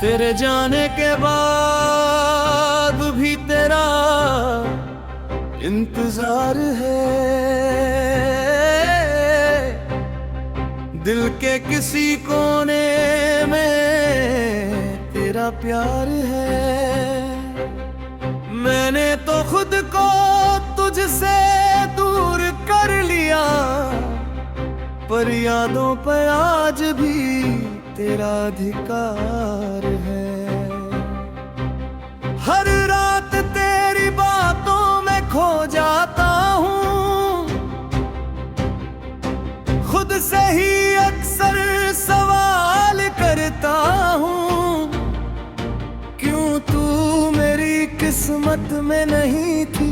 तेरे जाने के बाद भी तेरा इंतजार है। दिल के किसी कोने में तेरा प्यार है। मैंने तो खुद को तुझसे दूर कर लिया, पर यादों पर आज भी तेरा अधिकार है। हर रात तेरी बातों में खो जाता हूँ, खुद से ही अक्सर सवाल करता हूँ, क्यों तू मेरी किस्मत में नहीं थी।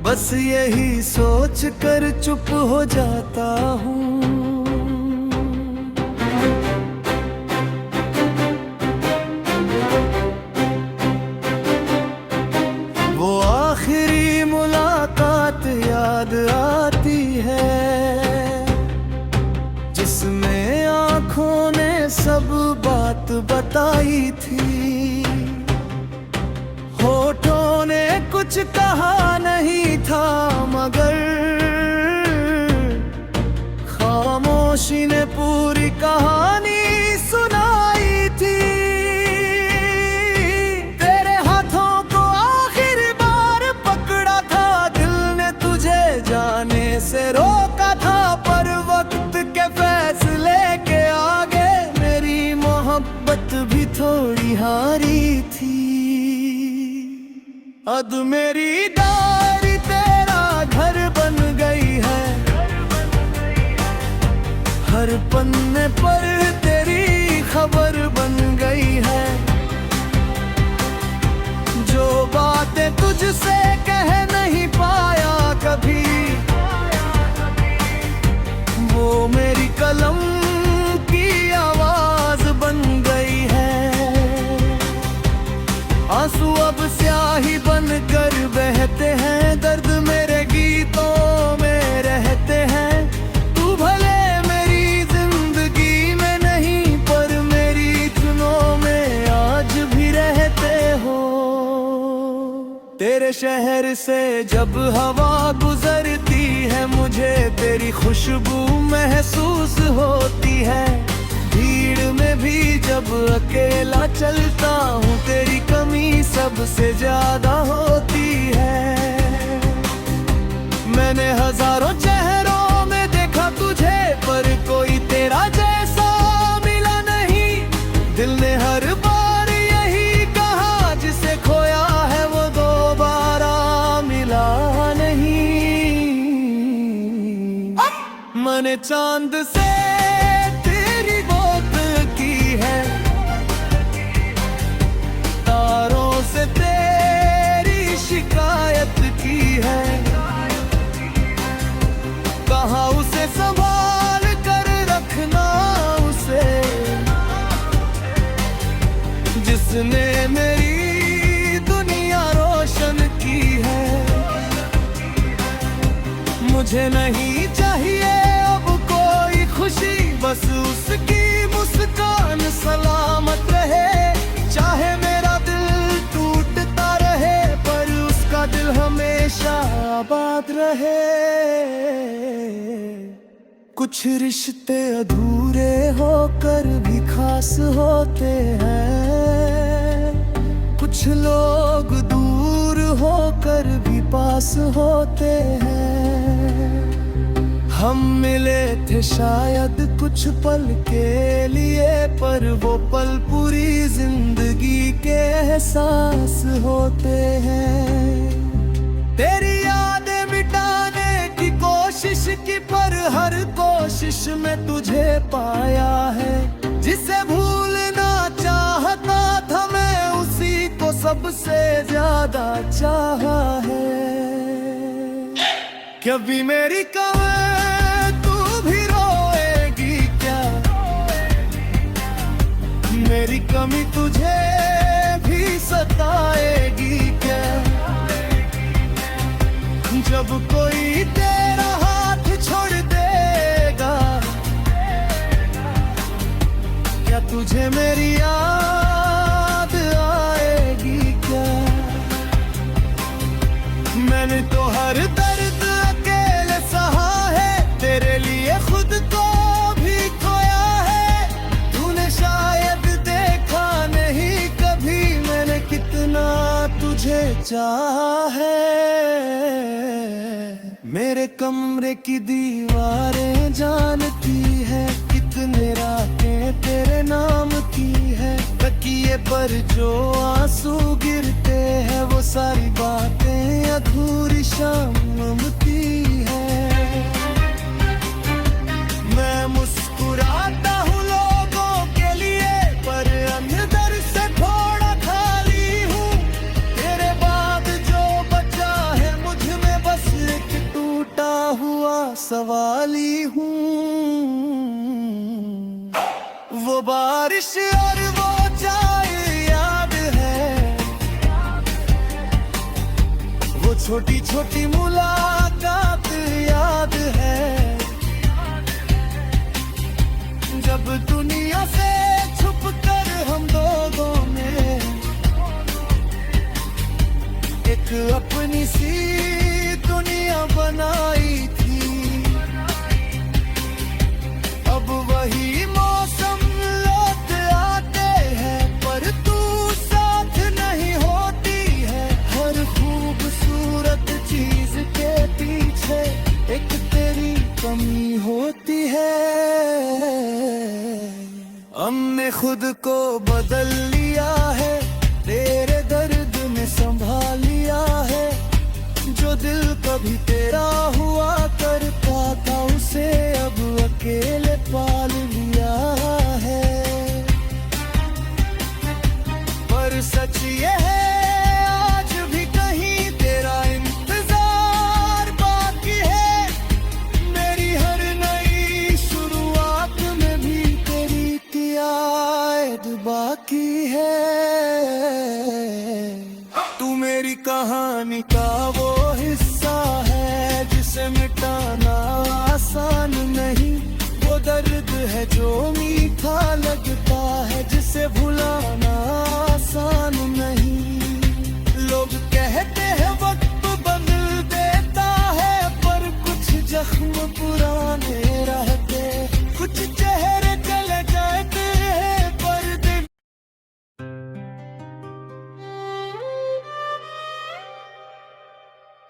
बस यही सोच कर चुप हो जाता हूँ। वो आखिरी मुलाकात याद आती है, जिसमें आँखों ने सब बात बताई थी। होठों ने कुछ कहा नहीं था, मगर खामोशी ने पूरी कहानी सुनाई थी। तेरे हाथों को आखिरी बार पकड़ा था, दिल ने तुझे जाने से रोका था, पर वक्त के फैसले के आगे मेरी मोहब्बत भी थोड़ी हारी थी। अब मेरी डायरी तेरा घर बन गई है, हर पन्ने पर तेरी खबर बन गई है। जो बातें तुझसे कह नहीं पाया कभी, वो मेरी कलम की आवाज बन गई है। आंसू अब स्याही बनकर बहते हैं, दर्द मेरे गीतों में रहते हैं। तू भले मेरी जिंदगी में नहीं, पर मेरी धुनों में आज भी रहते हो। तेरे शहर से जब हवा गुजरती है, मुझे तेरी खुशबू महसूस होती है। भीड़ में भी जब अकेला चलता हूँ, तेरी कमी सबसे ज्यादा होती है। मैंने हजारों चेहरों में देखा तुझे, पर कोई तेरा जैसा मिला नहीं। दिल ने हर बार यही कहा, जिसे खोया है वो दोबारा मिला नहीं। मैंने चांद से तेरी बात की है, तारों से तेरी शिकायत की है। कहा उसे संभाल कर रखना, उसे जिसने मेरी दुनिया रोशन की है। मुझे नहीं चाहिए अब कोई खुशी, बस उसकी मुस्कान सलामत रहे। चाहे मेरा दिल टूटता रहे, पर उसका दिल हमेशा आबाद रहे। कुछ रिश्ते अधूरे होकर भी खास होते हैं, कुछ लोग दूर होकर भी पास होते हैं। हम मिले थे शायद कुछ पल के लिए, पर वो पल पूरी जिंदगी के एहसास होते हैं। तेरी यादें मिटाने की कोशिश की, पर हर कोशिश में तुझे पाया है। जिसे भूलना चाहता था मैं, उसी को सबसे ज्यादा चाहा है। कभी मेरी कमी तू भी रोएगी क्या? मेरी कमी तुझे भी सताएगी क्या? जब कोई तेरा हाथ छोड़ देगा, क्या तुझे मेरी याद बचा है। मेरे कमरे की दीवारें जानती है कितने रातें तेरे नाम की है। तकिए पर जो आंसू गिरते हैं वो सारी बातें अधूरी शाम ममती है। मैं मुस्कुराता हूँ लोगों के लिए पर अंदर से थोड़ा खाली हूँ। तेरे बाद जो बचा है मुझ में बस एक टूटा हुआ सवाल ही हूँ। वो बारिश और वो चाय याद है, वो छोटी छोटी मुलाकात याद है। जब दुनिया से छुप कर हम लोगों ने एक अपनी सी दुनिया बनाई थी। अब वही मौसम लौट आते हैं पर तू साथ नहीं होती है। हर खूबसूरत चीज के पीछे एक तेरी कमी होती है। हमने खुद को बदल लिया है, तेरे दर्द ने संभाल लिया है। जो दिल कभी तेरा हुआ करता था उसे अब अकेले पाल लिया है। पर सच ये है आज भी कहीं तेरा इंतजार बाकी है। मेरी हर नई शुरुआत में भी तेरी याद बाकी है। तू मेरी कहानी का वो हिस्सा है जिसे मिटाना आसान नहीं। वो दर्द है जो मीठा लगता है जिसे भुलाना आसान नहीं। लोग कहते हैं वक्त बदल देता है पर कुछ जख्म पुराने रहते। कुछ चेहरे चले जाते हैं पर दिन।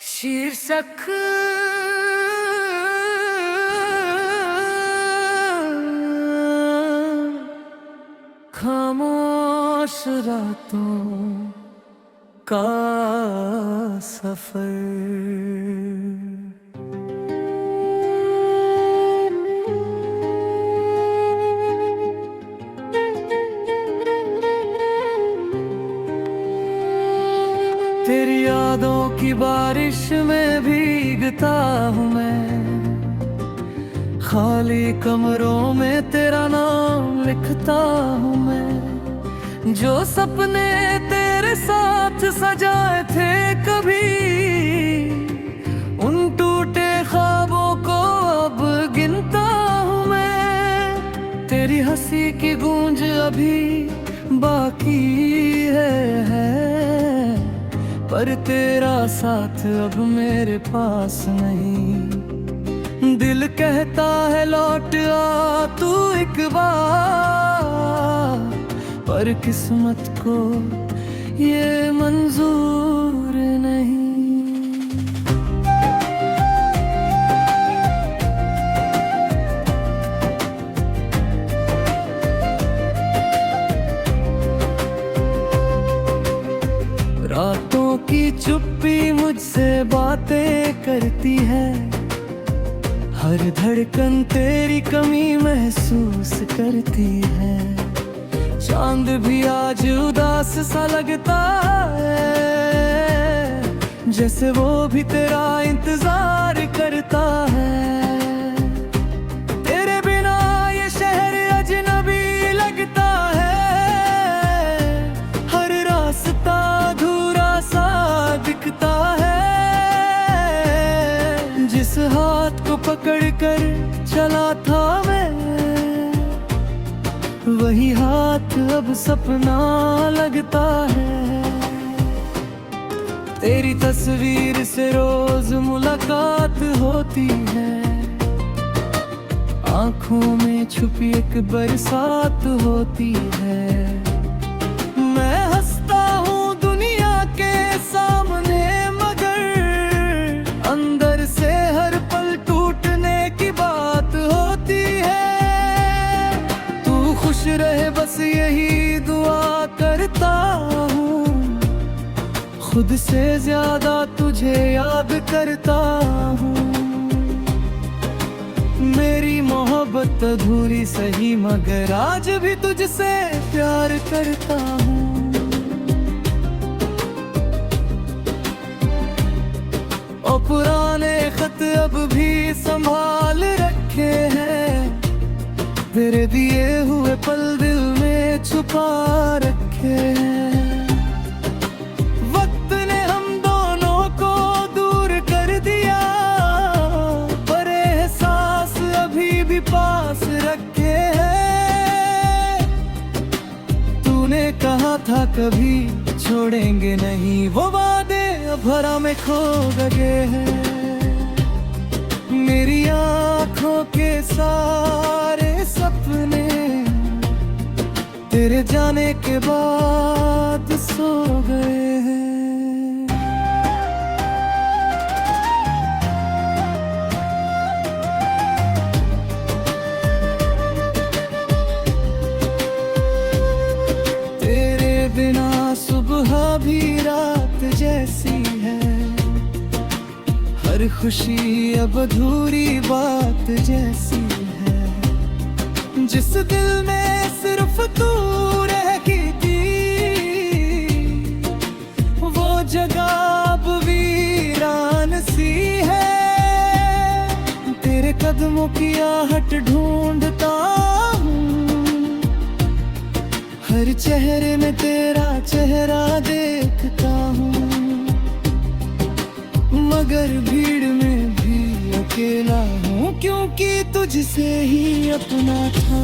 शीर्षक खामोश रातों का सफर। तेरी यादों की बारिश में भीगता हूँ मैं, खाली कमरों में तेरा नाम लिखता हूँ मैं। जो सपने तेरे साथ सजाए थे कभी, उन टूटे ख्वाबों को अब गिनता हूँ मैं। तेरी हंसी की गूंज अभी बाकी है पर तेरा साथ अब मेरे पास नहीं। दिल कहता है लौट आ तू एक बार, पर किस्मत को ये मंजूर नहीं। रातों की चुप्पी मुझसे बातें करती है, हर धड़कन तेरी कमी महसूस करती है। चांद भी आज उदास सा लगता है, जैसे वो भी तेरा इंतजार करता है। तेरे बिना ये शहर अजनबी लगता है, हर रास्ता अधूरा सा दिखता है। जिस हाथ को पकड़ कर चला था मैं, वही हाथ अब सपना लगता है। तेरी तस्वीर से रोज मुलाकात होती है, आंखों में छुपी एक बरसात होती है। मैं हंसता हूँ दुनिया के सामने, खुद से ज्यादा तुझे याद करता हूँ। मेरी मोहब्बत अधूरी सही मगर आज भी तुझसे प्यार करता हूँ। और पुराने खत अब भी संभाल रखे हैं, तेरे दिए हुए पल दिल में छुपा रखे हैं। वक्त ने हम दोनों को दूर कर दिया, पर एहसास अभी भी पास रखे हैं। तूने कहा था कभी छोड़ेंगे नहीं, वो वादे अब हरा में खो गए हैं। मेरी आँखों के सारे सपने तेरे जाने के बाद सो गए हैं। तेरे बिना सुबह भी रात जैसी है, हर खुशी अब अधूरी बात जैसी है। जिस दिल में सिर्फ तू रहती थी, वो जगह अब वीरान सी है। तेरे कदमों की आहट ढूंढता हूँ, हर चेहरे में तेरा चेहरा देखता हूँ। मगर भीड़ में भी अकेला हूँ, क्योंकि तुझसे ही अपना था।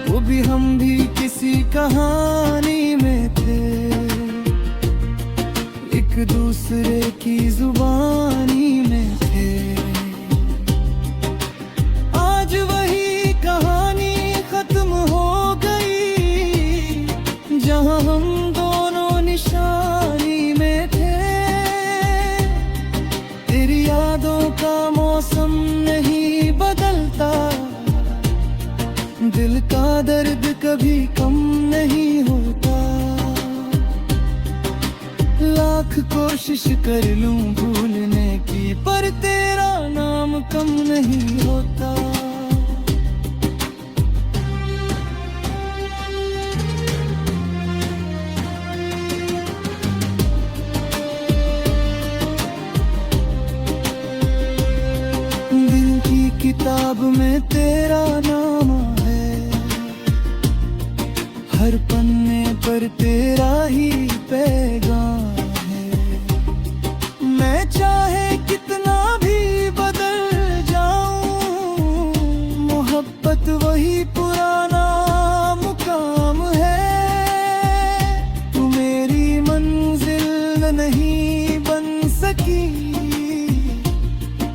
वो भी हम भी किसी कहानी में थे, एक दूसरे की जुबानी में थे। आज वही कहानी खत्म हो गई, जहाँ हम दोनों निशानी में थे। तेरी यादों का मौसम नहीं बदलता, दिल का दर्द कभी कम नहीं होता। लाख कोशिश कर लूं भूलने की, पर तेरा नाम कम नहीं होता। दिल की किताब में तेरा नाम है, हर पन्ने पर तेरा ही पैगाम है। मैं चाहे कितना भी बदल जाऊं, मोहब्बत वही पुराना मुकाम है। तू मेरी मंजिल नहीं बन सकी,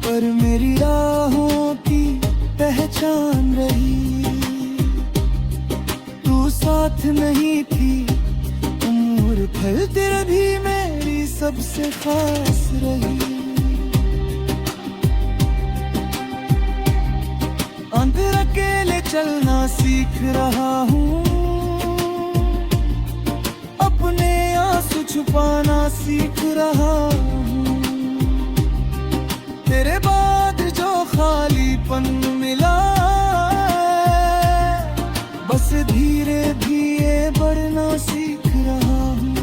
पर मेरी राहों की पहचान रही। तू साथ नहीं थी उम्र भर, तेरा भी मेरी सबसे खास रही। अंदर अकेले चलना सीख रहा हूँ, अपने आंसू छुपाना सीख रहा हूँ। तेरे बाद जो खालीपन मिला, बस धीरे धीरे बढ़ना सीख रहा हूँ।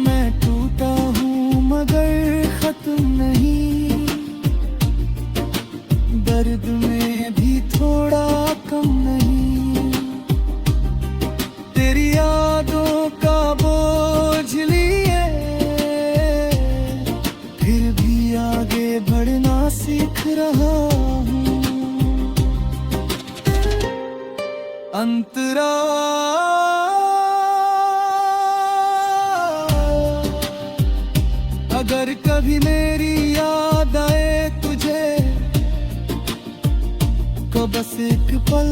मैं टूटा हूँ मगर खत्म नहीं, दर्द में भी थोड़ा कम नहीं। तेरी यादों का बोझ लिए फिर भी आगे बढ़ना सीख रहा हूँ। अंतरा अगर कभी मेरी याद आए तुझे, तो बस एक पल